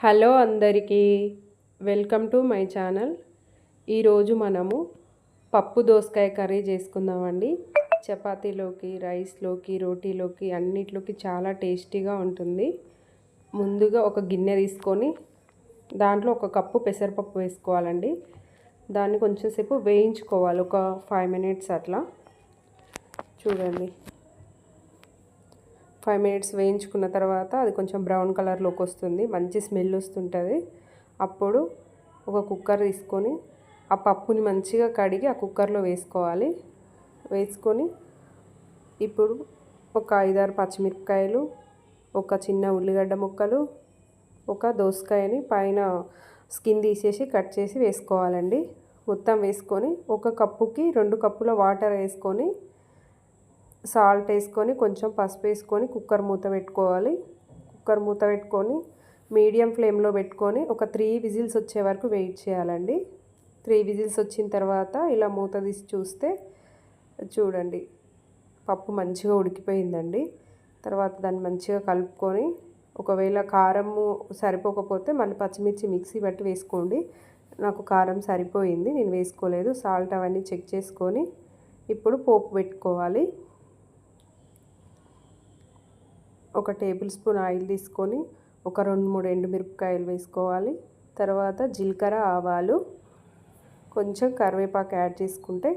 Hello అందరికీ, welcome to my channel. ఈరోజు మనము పప్పు దోసకాయ కర్రీ చేసుకుందామండి. చపాతీలోకి, రైస్లోకి, రోటీలోకి అన్నిట్లోకి చాలా టేస్టీగా ఉంటుంది. ముందుగా ఒక గిన్నె తీసుకొని దాంట్లో ఒక కప్పు పెసరపప్పు వేసుకోవాలండి. దాన్ని కొంచెం సేపు వేయించుకోవాలి, ఒక 5 minutes అట్లా. చూడండి, 5 minutes వేయించుకున్న తర్వాత అది కొంచెం బ్రౌన్ కలర్లోకి వస్తుంది, మంచి స్మెల్ వస్తుంటుంది. అప్పుడు ఒక కుక్కర్ తీసుకొని ఆ పప్పుని మంచిగా కడిగి ఆ కుక్కర్లో వేసుకోవాలి. వేసుకొని ఇప్పుడు ఒక 5-6 పచ్చిమిరపకాయలు, ఒక చిన్న ఉల్లిగడ్డ ముక్కలు, ఒక దోసకాయని పైన స్కిన్ తీసేసి కట్ చేసి వేసుకోవాలండి. మొత్తం వేసుకొని ఒక కప్పుకి 2 కప్పుల వాటర్ వేసుకొని, సాల్ట్ వేసుకొని, కొంచెం పసుపు వేసుకొని కుక్కర్ మూత పెట్టుకోవాలి. కుక్కర్ మూత పెట్టుకొని మీడియం ఫ్లేమ్లో పెట్టుకొని ఒక 3 విజిల్స్ వచ్చే వరకు వెయిట్ చేయాలండి. 3 విజిల్స్ వచ్చిన తర్వాత ఇలా మూత తీసి చూస్తే చూడండి, పప్పు మంచిగా ఉడికిపోయిందండి. తర్వాత దాన్ని మంచిగా కలుపుకొని, ఒకవేళ కారము సరిపోకపోతే మళ్ళీ పచ్చిమిర్చి మిక్సీ బట్టి వేసుకోండి. నాకు కారం సరిపోయింది, నేను వేసుకోలేదు. సాల్ట్ అవన్నీ చెక్ చేసుకొని ఇప్పుడు పోపు పెట్టుకోవాలి. ఒక టేబుల్ స్పూన్ ఆయిల్ తీసుకొని ఒక 2-3 ఎండుమిరపకాయలు వేసుకోవాలి. తర్వాత జీలకర్ర, ఆవాలు, కొంచెం కరివేపాకు యాడ్ చేసుకుంటే,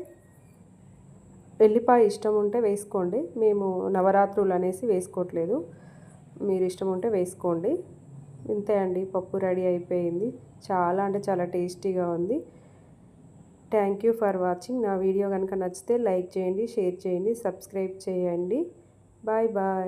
ఎల్లిపాయ ఇష్టం ఉంటే వేసుకోండి. మేము నవరాత్రులు అనేసి వేసుకోవట్లేదు, మీరు ఇష్టం ఉంటే వేసుకోండి. ఇంతే అండి, పప్పు రెడీ అయిపోయింది. చాలా అంటే చాలా టేస్టీగా ఉంది. Thank you for watching. నా వీడియో కనుక నచ్చితే లైక్ చేయండి, షేర్ చేయండి, సబ్స్క్రైబ్ చేయండి. Bye bye.